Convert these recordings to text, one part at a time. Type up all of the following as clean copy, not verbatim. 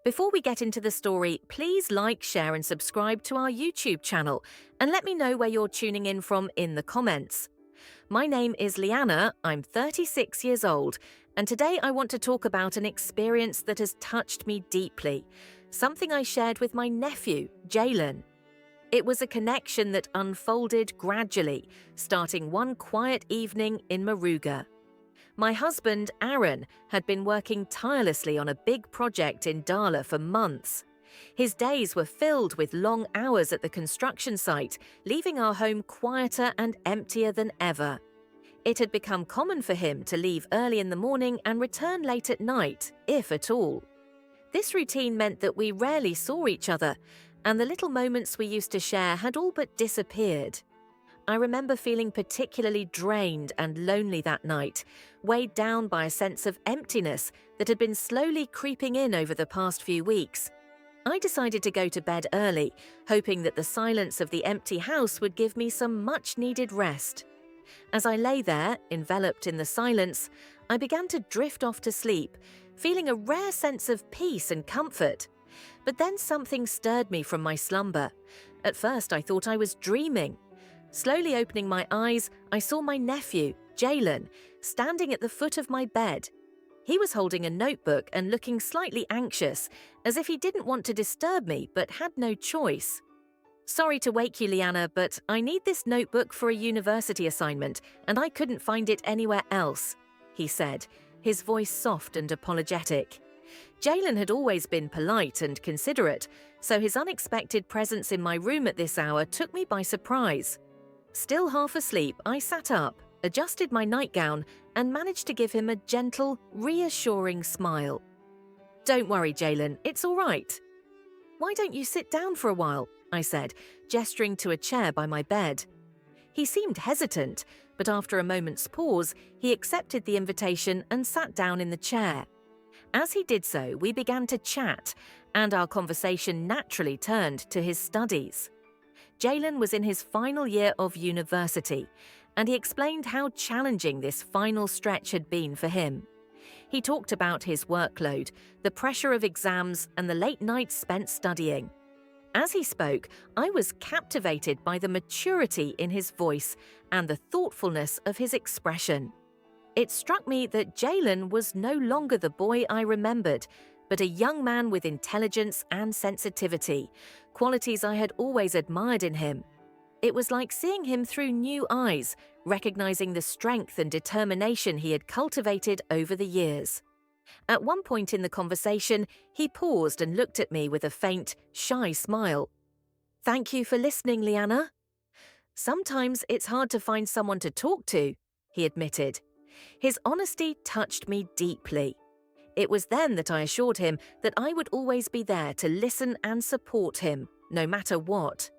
Before we get into the story, please like, share and subscribe to our YouTube channel and let me know where you're tuning in from in the comments. My name is Liana, I'm 36 years old, and today I want to talk about an experience that has touched me deeply, something I shared with my nephew, Jaylen. It was a connection that unfolded gradually, starting one quiet evening in Maruga. My husband, Aaron, had been working tirelessly on a big project in Dala for months. His days were filled with long hours at the construction site, leaving our home quieter and emptier than ever. It had become common for him to leave early in the morning and return late at night, if at all. This routine meant that we rarely saw each other, and the little moments we used to share had all but disappeared. I remember feeling particularly drained and lonely that night, weighed down by a sense of emptiness that had been slowly creeping in over the past few weeks. I decided to go to bed early, hoping that the silence of the empty house would give me some much-needed rest. As I lay there, enveloped in the silence, I began to drift off to sleep, feeling a rare sense of peace and comfort. But then something stirred me from my slumber. At first, I thought I was dreaming. Slowly opening my eyes, I saw my nephew, Jaylen, standing at the foot of my bed. He was holding a notebook and looking slightly anxious, as if he didn't want to disturb me but had no choice. "Sorry to wake you, Liana, but I need this notebook for a university assignment, and I couldn't find it anywhere else," he said, his voice soft and apologetic. Jaylen had always been polite and considerate, so his unexpected presence in my room at this hour took me by surprise. Still half asleep, I sat up, adjusted my nightgown, and managed to give him a gentle, reassuring smile. "Don't worry, Jaylen, it's all right." "Why don't you sit down for a while?" I said, gesturing to a chair by my bed. He seemed hesitant, but after a moment's pause, he accepted the invitation and sat down in the chair. As he did so, we began to chat, and our conversation naturally turned to his studies. Jaylen was in his final year of university, and he explained how challenging this final stretch had been for him. He talked about his workload, the pressure of exams, and the late nights spent studying. As he spoke, I was captivated by the maturity in his voice and the thoughtfulness of his expression. It struck me that Jaylen was no longer the boy I remembered, but a young man with intelligence and sensitivity, qualities I had always admired in him. It was like seeing him through new eyes, recognizing the strength and determination he had cultivated over the years. At one point in the conversation, he paused and looked at me with a faint, shy smile. "Thank you for listening, Liana." "Sometimes it's hard to find someone to talk to," he admitted. His honesty touched me deeply. It was then that I assured him that I would always be there to listen and support him, no matter what.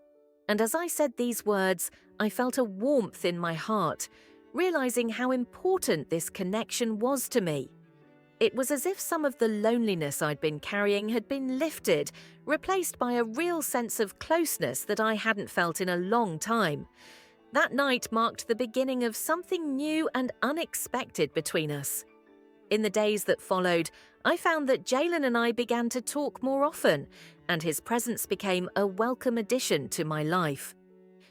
And as I said these words, I felt a warmth in my heart, realizing how important this connection was to me. It was as if some of the loneliness I'd been carrying had been lifted, replaced by a real sense of closeness that I hadn't felt in a long time. That night marked the beginning of something new and unexpected between us. In the days that followed, I found that Jaylen and I began to talk more often, and his presence became a welcome addition to my life.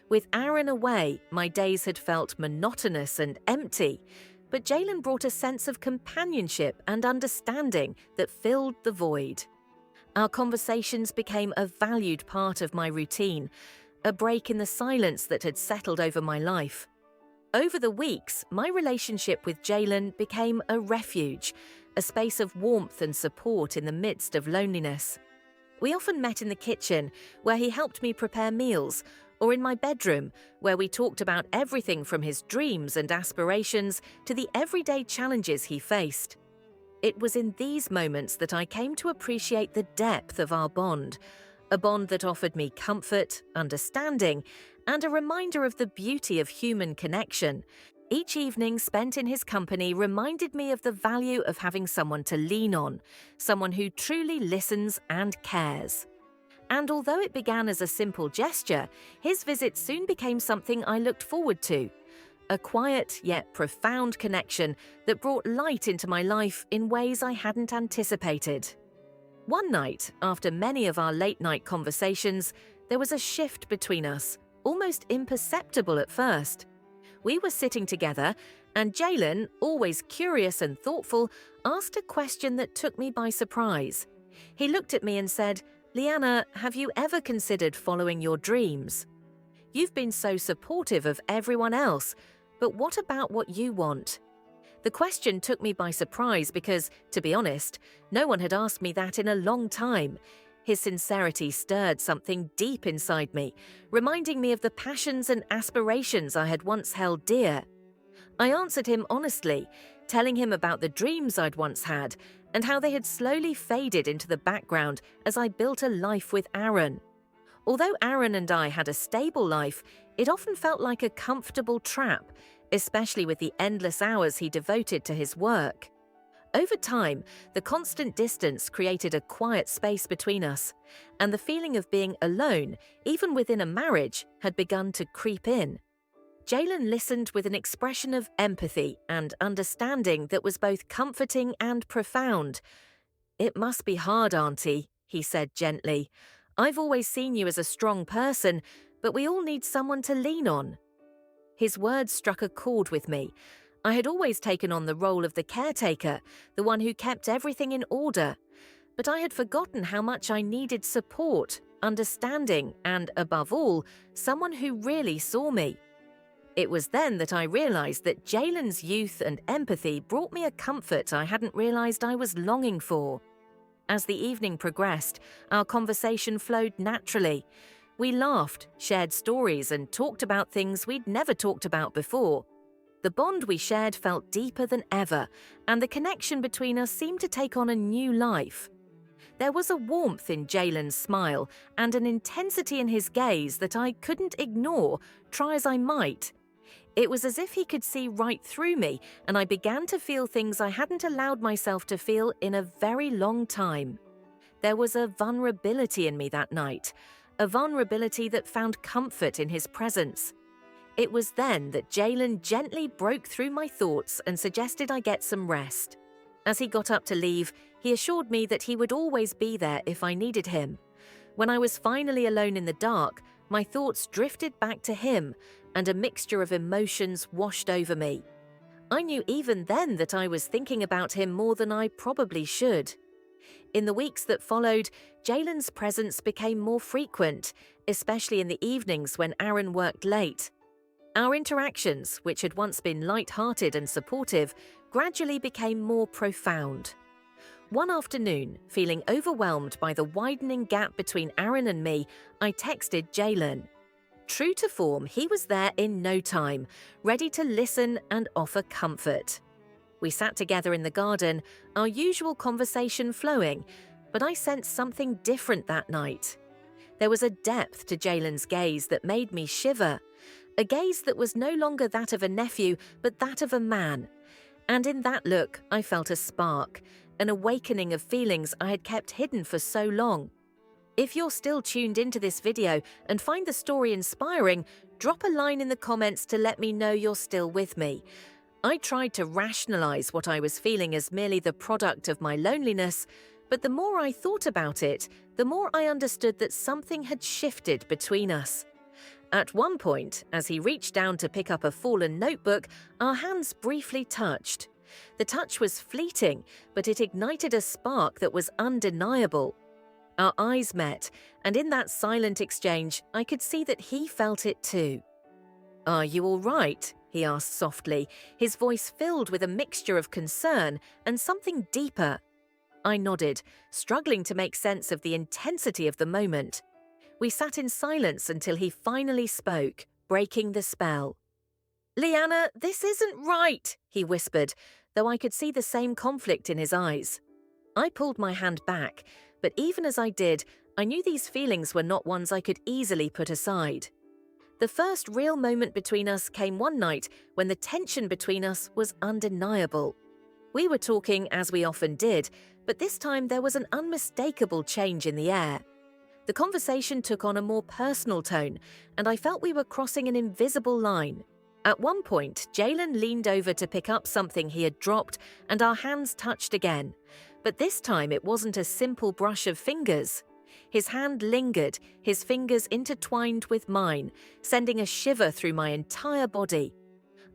With Aaron away, my days had felt monotonous and empty, but Jaylen brought a sense of companionship and understanding that filled the void. Our conversations became a valued part of my routine, a break in the silence that had settled over my life. Over the weeks, my relationship with Jaylen became a refuge, a space of warmth and support in the midst of loneliness. We often met in the kitchen, where he helped me prepare meals, or in my bedroom, where we talked about everything from his dreams and aspirations to the everyday challenges he faced. It was in these moments that I came to appreciate the depth of our bond, a bond that offered me comfort, understanding, and a reminder of the beauty of human connection. Each evening spent in his company reminded me of the value of having someone to lean on, someone who truly listens and cares. And although it began as a simple gesture, his visit soon became something I looked forward to. A quiet yet profound connection that brought light into my life in ways I hadn't anticipated. One night, after many of our late-night conversations, there was a shift between us, almost imperceptible at first. We were sitting together, and Jaylen, always curious and thoughtful, asked a question that took me by surprise. He looked at me and said, "Liana, have you ever considered following your dreams? You've been so supportive of everyone else, but what about what you want?" The question took me by surprise because, to be honest, no one had asked me that in a long time. His sincerity stirred something deep inside me, reminding me of the passions and aspirations I had once held dear. I answered him honestly, telling him about the dreams I'd once had and how they had slowly faded into the background as I built a life with Aaron. Although Aaron and I had a stable life, it often felt like a comfortable trap, especially with the endless hours he devoted to his work. Over time, the constant distance created a quiet space between us, and the feeling of being alone, even within a marriage, had begun to creep in. Jaylen listened with an expression of empathy and understanding that was both comforting and profound. "It must be hard, Auntie," he said gently. "I've always seen you as a strong person, but we all need someone to lean on." His words struck a chord with me. I had always taken on the role of the caretaker, the one who kept everything in order. But I had forgotten how much I needed support, understanding, and, above all, someone who really saw me. It was then that I realized that Jaylen's youth and empathy brought me a comfort I hadn't realized I was longing for. As the evening progressed, our conversation flowed naturally. We laughed, shared stories, and talked about things we'd never talked about before. The bond we shared felt deeper than ever, and the connection between us seemed to take on a new life. There was a warmth in Jaylen's smile and an intensity in his gaze that I couldn't ignore, try as I might. It was as if he could see right through me, and I began to feel things I hadn't allowed myself to feel in a very long time. There was a vulnerability in me that night, a vulnerability that found comfort in his presence. It was then that Jaylen gently broke through my thoughts and suggested I get some rest. As he got up to leave, he assured me that he would always be there if I needed him. When I was finally alone in the dark, my thoughts drifted back to him, and a mixture of emotions washed over me. I knew even then that I was thinking about him more than I probably should. In the weeks that followed, Jaylen's presence became more frequent, especially in the evenings when Aaron worked late. Our interactions, which had once been light-hearted and supportive, gradually became more profound. One afternoon, feeling overwhelmed by the widening gap between Aaron and me, I texted Jaylen. True to form, he was there in no time, ready to listen and offer comfort. We sat together in the garden, our usual conversation flowing, but I sensed something different that night. There was a depth to Jaylen's gaze that made me shiver, a gaze that was no longer that of a nephew, but that of a man. And in that look, I felt a spark, an awakening of feelings I had kept hidden for so long. If you're still tuned into this video and find the story inspiring, drop a line in the comments to let me know you're still with me. I tried to rationalize what I was feeling as merely the product of my loneliness, but the more I thought about it, the more I understood that something had shifted between us. At one point, as he reached down to pick up a fallen notebook, our hands briefly touched. The touch was fleeting, but it ignited a spark that was undeniable. Our eyes met, and in that silent exchange, I could see that he felt it too. "Are you all right?" he asked softly, his voice filled with a mixture of concern and something deeper. I nodded, struggling to make sense of the intensity of the moment. We sat in silence until he finally spoke, breaking the spell. "Liana, this isn't right," he whispered, though I could see the same conflict in his eyes. I pulled my hand back, but even as I did, I knew these feelings were not ones I could easily put aside. The first real moment between us came one night when the tension between us was undeniable. We were talking as we often did, but this time there was an unmistakable change in the air. The conversation took on a more personal tone, and I felt we were crossing an invisible line. At one point, Jaylen leaned over to pick up something he had dropped, and our hands touched again. But this time it wasn't a simple brush of fingers. His hand lingered, his fingers intertwined with mine, sending a shiver through my entire body.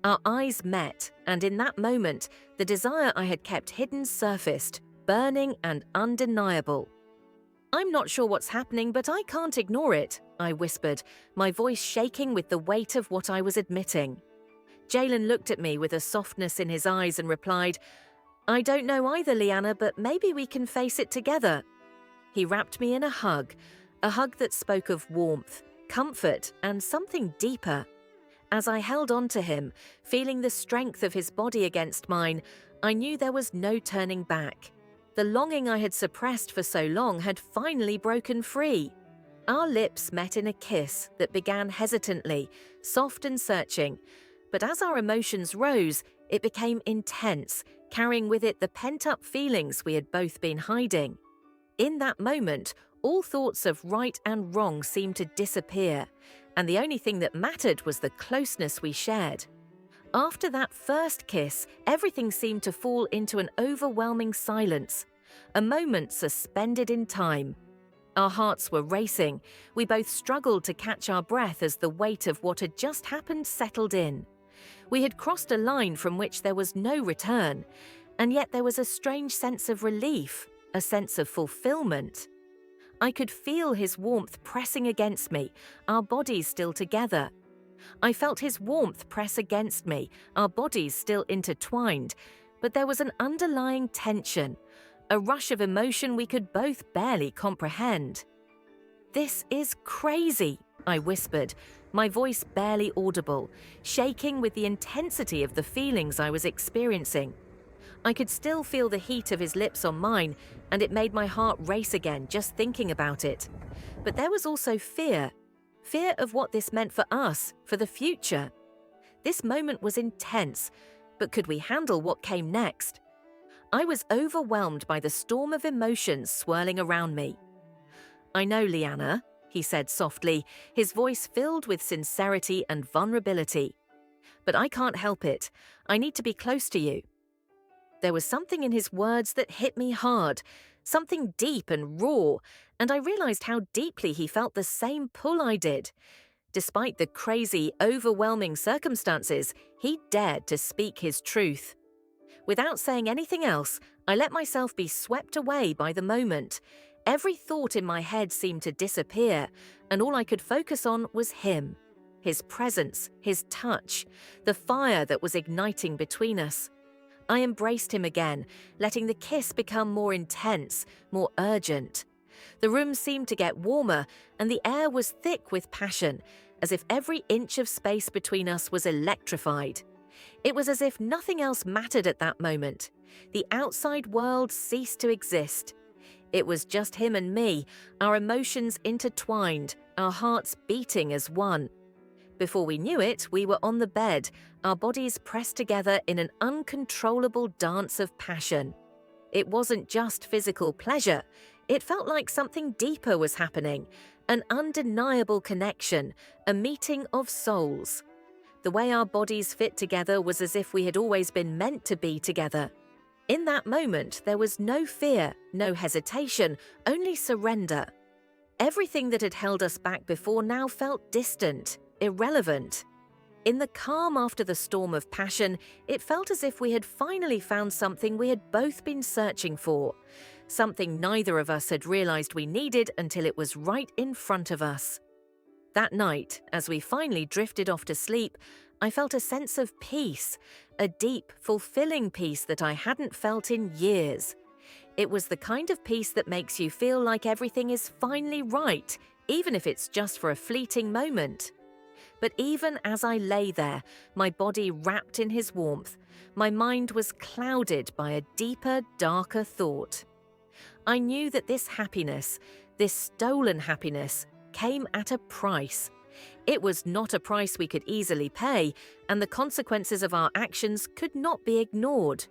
Our eyes met, and in that moment, the desire I had kept hidden surfaced, burning and undeniable. "I'm not sure what's happening, but I can't ignore it," I whispered, my voice shaking with the weight of what I was admitting. Jaylen looked at me with a softness in his eyes and replied, "I don't know either, Liana, but maybe we can face it together." He wrapped me in a hug that spoke of warmth, comfort, and something deeper. As I held on to him, feeling the strength of his body against mine, I knew there was no turning back. The longing I had suppressed for so long had finally broken free. Our lips met in a kiss that began hesitantly, soft and searching, but as our emotions rose, it became intense, carrying with it the pent-up feelings we had both been hiding. In that moment, all thoughts of right and wrong seemed to disappear, and the only thing that mattered was the closeness we shared. After that first kiss, everything seemed to fall into an overwhelming silence, a moment suspended in time. Our hearts were racing. We both struggled to catch our breath as the weight of what had just happened settled in. We had crossed a line from which there was no return, and yet there was a strange sense of relief, a sense of fulfillment. I could feel his warmth pressing against me, our bodies still together. I felt his warmth press against me, our bodies still intertwined, but there was an underlying tension, a rush of emotion we could both barely comprehend. "This is crazy," I whispered, my voice barely audible, shaking with the intensity of the feelings I was experiencing. I could still feel the heat of his lips on mine, and it made my heart race again just thinking about it. But there was also fear of what this meant for us, for the future. This moment was intense, but could we handle what came next? I was overwhelmed by the storm of emotions swirling around me. "I know, Liana," he said softly, his voice filled with sincerity and vulnerability. "But I can't help it. I need to be close to you." There was something in his words that hit me hard, something deep and raw, and I realized how deeply he felt the same pull I did. Despite the crazy, overwhelming circumstances, he dared to speak his truth. Without saying anything else, I let myself be swept away by the moment. Every thought in my head seemed to disappear, and all I could focus on was him, his presence, his touch, the fire that was igniting between us. I embraced him again, letting the kiss become more intense, more urgent. The room seemed to get warmer, and the air was thick with passion, as if every inch of space between us was electrified. It was as if nothing else mattered at that moment. The outside world ceased to exist. It was just him and me, our emotions intertwined, our hearts beating as one. Before we knew it, we were on the bed, our bodies pressed together in an uncontrollable dance of passion. It wasn't just physical pleasure. It felt like something deeper was happening, an undeniable connection, a meeting of souls. The way our bodies fit together was as if we had always been meant to be together. In that moment, there was no fear, no hesitation, only surrender. Everything that had held us back before now felt distant, irrelevant. In the calm after the storm of passion, it felt as if we had finally found something we had both been searching for, something neither of us had realized we needed until it was right in front of us. That night, as we finally drifted off to sleep, I felt a sense of peace, a deep, fulfilling peace that I hadn't felt in years. It was the kind of peace that makes you feel like everything is finally right, even if it's just for a fleeting moment. But even as I lay there, my body wrapped in his warmth, my mind was clouded by a deeper, darker thought. I knew that this happiness, this stolen happiness, came at a price. It was not a price we could easily pay, and the consequences of our actions could not be ignored.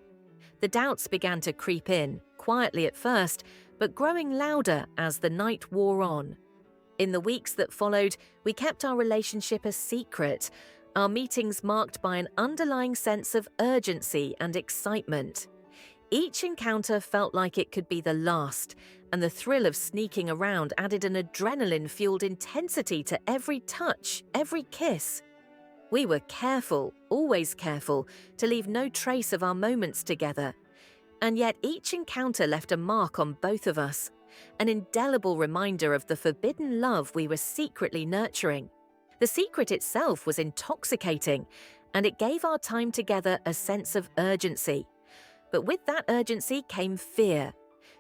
The doubts began to creep in, quietly at first, but growing louder as the night wore on. In the weeks that followed, we kept our relationship a secret, our meetings marked by an underlying sense of urgency and excitement. Each encounter felt like it could be the last, and the thrill of sneaking around added an adrenaline-fueled intensity to every touch, every kiss. We were careful, always careful, to leave no trace of our moments together. And yet each encounter left a mark on both of us, an indelible reminder of the forbidden love we were secretly nurturing. The secret itself was intoxicating, and it gave our time together a sense of urgency. But with that urgency came fear.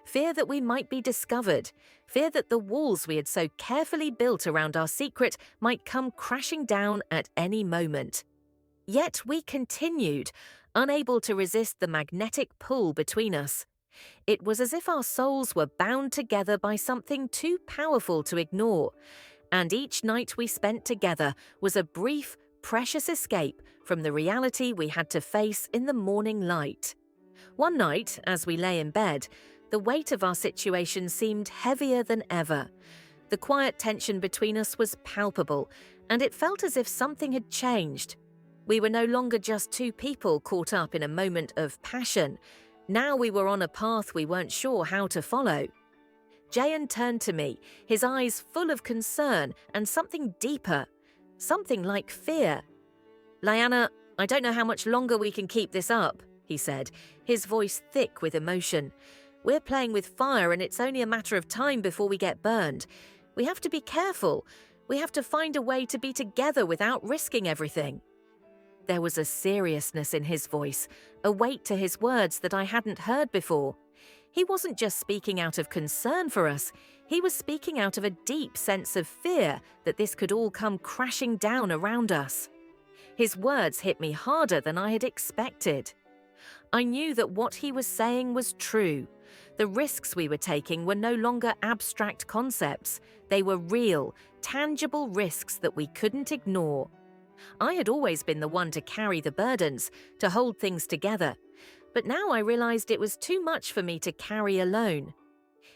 Fear that we might be discovered. Fear that the walls we had so carefully built around our secret might come crashing down at any moment. Yet we continued, unable to resist the magnetic pull between us. It was as if our souls were bound together by something too powerful to ignore, and each night we spent together was a brief, precious escape from the reality we had to face in the morning light. One night, as we lay in bed, the weight of our situation seemed heavier than ever. The quiet tension between us was palpable, and it felt as if something had changed. We were no longer just two people caught up in a moment of passion. Now we were on a path we weren't sure how to follow. Jaylen turned to me, his eyes full of concern and something deeper, something like fear. "Liana, I don't know how much longer we can keep this up," he said, his voice thick with emotion. "We're playing with fire and it's only a matter of time before we get burned. We have to be careful. We have to find a way to be together without risking everything." There was a seriousness in his voice, a weight to his words that I hadn't heard before. He wasn't just speaking out of concern for us, he was speaking out of a deep sense of fear that this could all come crashing down around us. His words hit me harder than I had expected. I knew that what he was saying was true. The risks we were taking were no longer abstract concepts. They were real, tangible risks that we couldn't ignore. I had always been the one to carry the burdens, to hold things together. But now I realized it was too much for me to carry alone.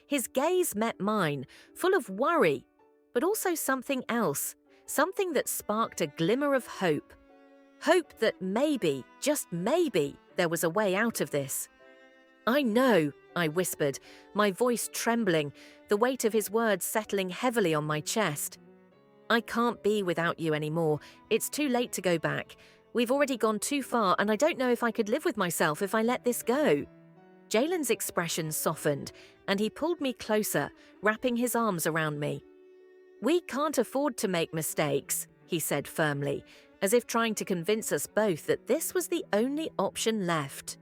His gaze met mine, full of worry, but also something else, something that sparked a glimmer of hope. Hope that maybe, just maybe, there was a way out of this. "I know," I whispered, my voice trembling, the weight of his words settling heavily on my chest. "I can't be without you anymore. It's too late to go back. We've already gone too far, and I don't know if I could live with myself if I let this go." Jaylen's expression softened, and he pulled me closer, wrapping his arms around me. "We can't afford to make mistakes," he said firmly, as if trying to convince us both that this was the only option left.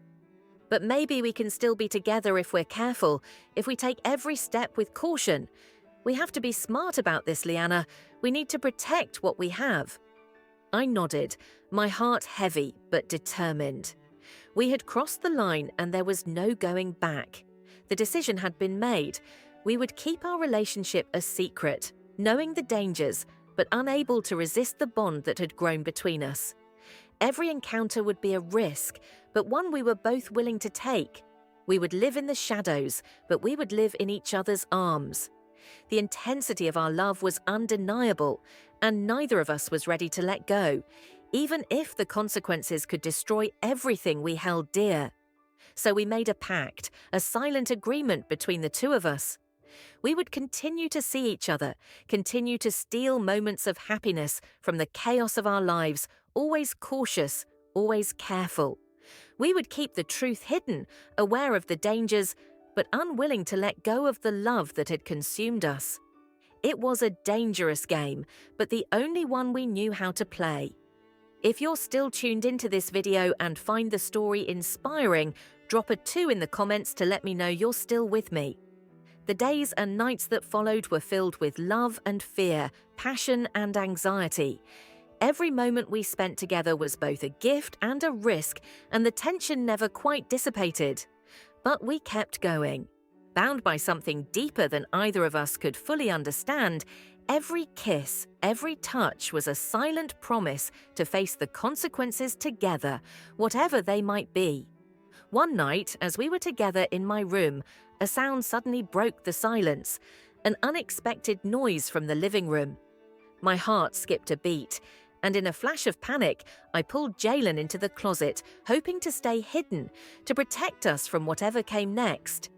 "But maybe we can still be together if we're careful, if we take every step with caution. We have to be smart about this, Liana. We need to protect what we have." I nodded, my heart heavy but determined. We had crossed the line and there was no going back. The decision had been made. We would keep our relationship a secret, knowing the dangers, but unable to resist the bond that had grown between us. Every encounter would be a risk, but one we were both willing to take. We would live in the shadows, but we would live in each other's arms. The intensity of our love was undeniable, and neither of us was ready to let go, even if the consequences could destroy everything we held dear. So we made a pact, a silent agreement between the two of us. We would continue to see each other, continue to steal moments of happiness from the chaos of our lives, always cautious, always careful. We would keep the truth hidden, aware of the dangers, but unwilling to let go of the love that had consumed us. It was a dangerous game, but the only one we knew how to play. If you're still tuned into this video and find the story inspiring, drop a 2 in the comments to let me know you're still with me. The days and nights that followed were filled with love and fear, passion and anxiety. Every moment we spent together was both a gift and a risk, and the tension never quite dissipated. But we kept going. Bound by something deeper than either of us could fully understand, every kiss, every touch was a silent promise to face the consequences together, whatever they might be. One night, as we were together in my room, a sound suddenly broke the silence, an unexpected noise from the living room. My heart skipped a beat. and in a flash of panic, I pulled Jaylen into the closet, hoping to stay hidden, to protect us from whatever came next.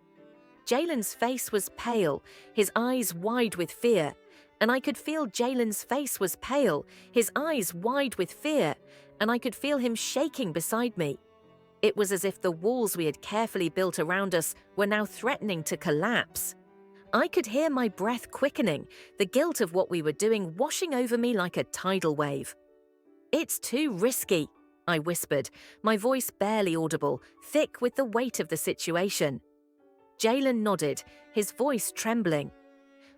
Jaylen's face was pale, his eyes wide with fear, and I could feel Jaylen's face was pale, his eyes wide with fear, and I could feel him shaking beside me. It was as if the walls we had carefully built around us were now threatening to collapse. I could hear my breath quickening, the guilt of what we were doing washing over me like a tidal wave. "It's too risky," I whispered, my voice barely audible, thick with the weight of the situation. Jaylen nodded, his voice trembling.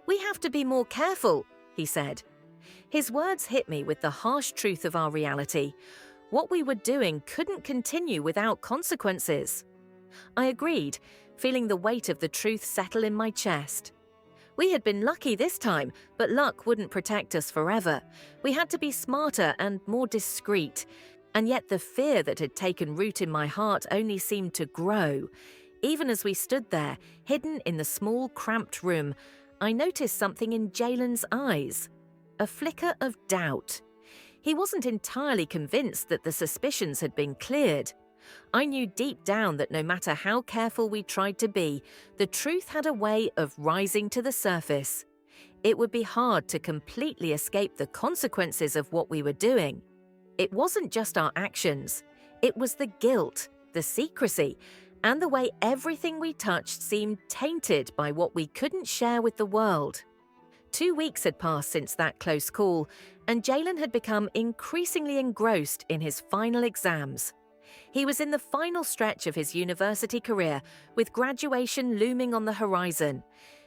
"We have to be more careful," he said. His words hit me with the harsh truth of our reality. What we were doing couldn't continue without consequences. I agreed, feeling the weight of the truth settle in my chest. We had been lucky this time, but luck wouldn't protect us forever. We had to be smarter and more discreet. And yet the fear that had taken root in my heart only seemed to grow. Even as we stood there, hidden in the small, cramped room, I noticed something in Jaylen's eyes. A flicker of doubt. He wasn't entirely convinced that the suspicions had been cleared. I knew deep down that no matter how careful we tried to be, the truth had a way of rising to the surface. It would be hard to completely escape the consequences of what we were doing. It wasn't just our actions. It was the guilt, the secrecy, and the way everything we touched seemed tainted by what we couldn't share with the world. 2 weeks had passed since that close call, and Jaylen had become increasingly engrossed in his final exams. He was in the final stretch of his university career, with graduation looming on the horizon.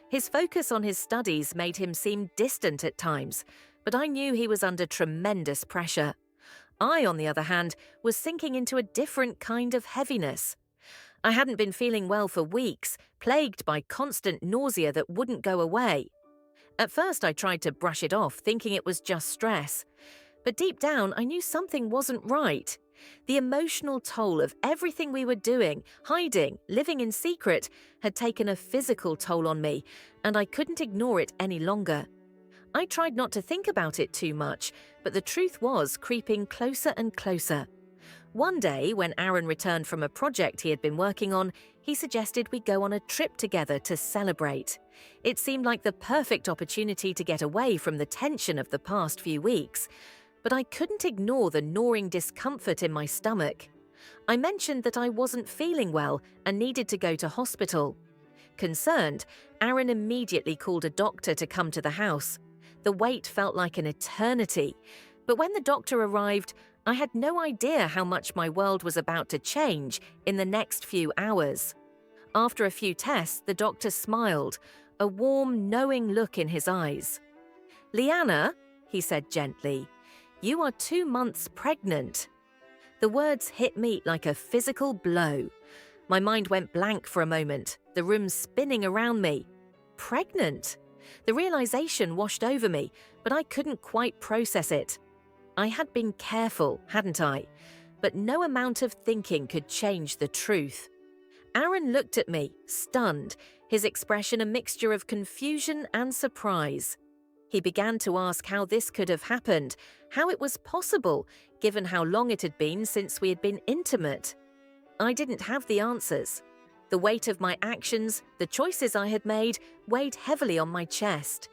His focus on his studies made him seem distant at times, but I knew he was under tremendous pressure. I, on the other hand, was sinking into a different kind of heaviness. I hadn't been feeling well for weeks, plagued by constant nausea that wouldn't go away. At first, I tried to brush it off, thinking it was just stress. But deep down, I knew something wasn't right. The emotional toll of everything we were doing, hiding, living in secret, had taken a physical toll on me, and I couldn't ignore it any longer. I tried not to think about it too much, but the truth was creeping closer and closer. One day, when Aaron returned from a project he had been working on, he suggested we go on a trip together to celebrate. It seemed like the perfect opportunity to get away from the tension of the past few weeks, but I couldn't ignore the gnawing discomfort in my stomach. I mentioned that I wasn't feeling well and needed to go to hospital. Concerned, Aaron immediately called a doctor to come to the house. The wait felt like an eternity, but when the doctor arrived, I had no idea how much my world was about to change in the next few hours. After a few tests, the doctor smiled, a warm, knowing look in his eyes. "Liana," he said gently, "you are 2 months pregnant." The words hit me like a physical blow. My mind went blank for a moment, the room spinning around me. Pregnant? The realization washed over me, but I couldn't quite process it. I had been careful, hadn't I? But no amount of thinking could change the truth. Aaron looked at me, stunned, his expression a mixture of confusion and surprise. He began to ask how this could have happened, how it was possible, given how long it had been since we had been intimate. I didn't have the answers. The weight of my actions, the choices I had made, weighed heavily on my chest.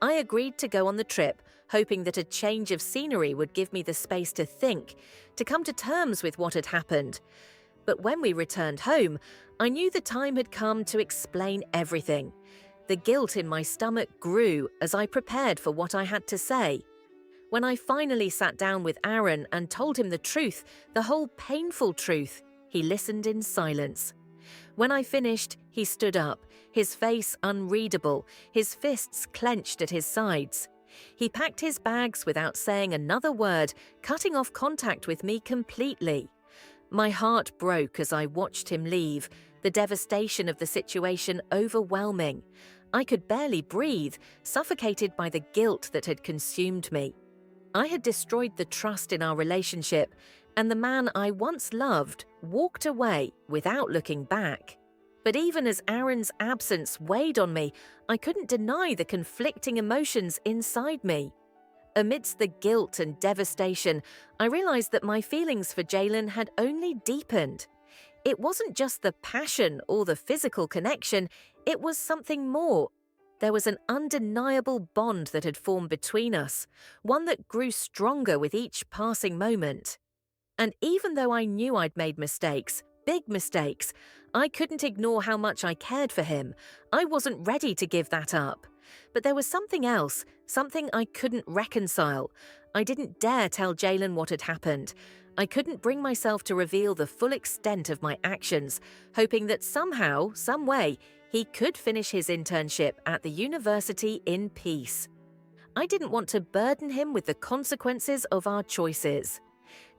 I agreed to go on the trip, hoping that a change of scenery would give me the space to think, to come to terms with what had happened. But when we returned home, I knew the time had come to explain everything. The guilt in my stomach grew as I prepared for what I had to say. When I finally sat down with Aaron and told him the truth, the whole painful truth, he listened in silence. When I finished, he stood up, his face unreadable, his fists clenched at his sides. He packed his bags without saying another word, cutting off contact with me completely. My heart broke as I watched him leave, the devastation of the situation overwhelming. I could barely breathe, suffocated by the guilt that had consumed me. I had destroyed the trust in our relationship, and the man I once loved walked away without looking back. But even as Aaron's absence weighed on me, I couldn't deny the conflicting emotions inside me. Amidst the guilt and devastation, I realized that my feelings for Jaylen had only deepened. It wasn't just the passion or the physical connection, it was something more. There was an undeniable bond that had formed between us, one that grew stronger with each passing moment. And even though I knew I'd made mistakes, big mistakes, I couldn't ignore how much I cared for him. I wasn't ready to give that up. But there was something else, something I couldn't reconcile. I didn't dare tell Jaylen what had happened. I couldn't bring myself to reveal the full extent of my actions, hoping that somehow, some way, he could finish his internship at the university in peace. I didn't want to burden him with the consequences of our choices.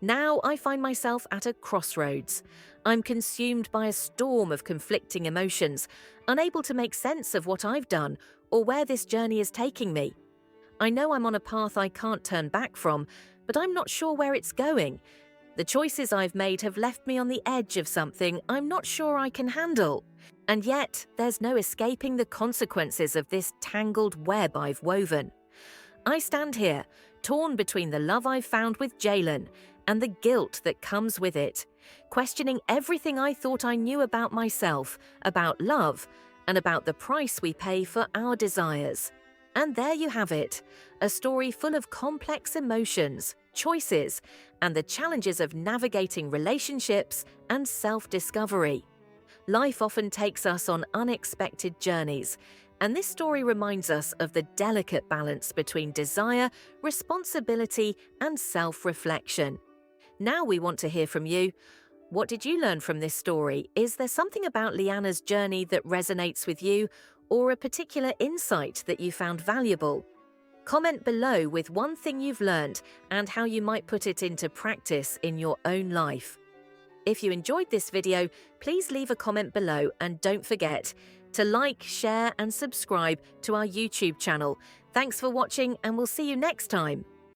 Now I find myself at a crossroads. I'm consumed by a storm of conflicting emotions, unable to make sense of what I've done or where this journey is taking me. I know I'm on a path I can't turn back from, but I'm not sure where it's going. The choices I've made have left me on the edge of something I'm not sure I can handle. And yet, there's no escaping the consequences of this tangled web I've woven. I stand here, torn between the love I've found with Jaylen and the guilt that comes with it, questioning everything I thought I knew about myself, about love, and about the price we pay for our desires. And there you have it, a story full of complex emotions, choices, and the challenges of navigating relationships and self-discovery. Life often takes us on unexpected journeys, and this story reminds us of the delicate balance between desire, responsibility, and self-reflection. Now we want to hear from you. What did you learn from this story? Is there something about Liana's journey that resonates with you, or a particular insight that you found valuable? Comment below with one thing you've learned and how you might put it into practice in your own life. If you enjoyed this video, please leave a comment below and don't forget to like, share and subscribe to our YouTube channel. Thanks for watching and we'll see you next time.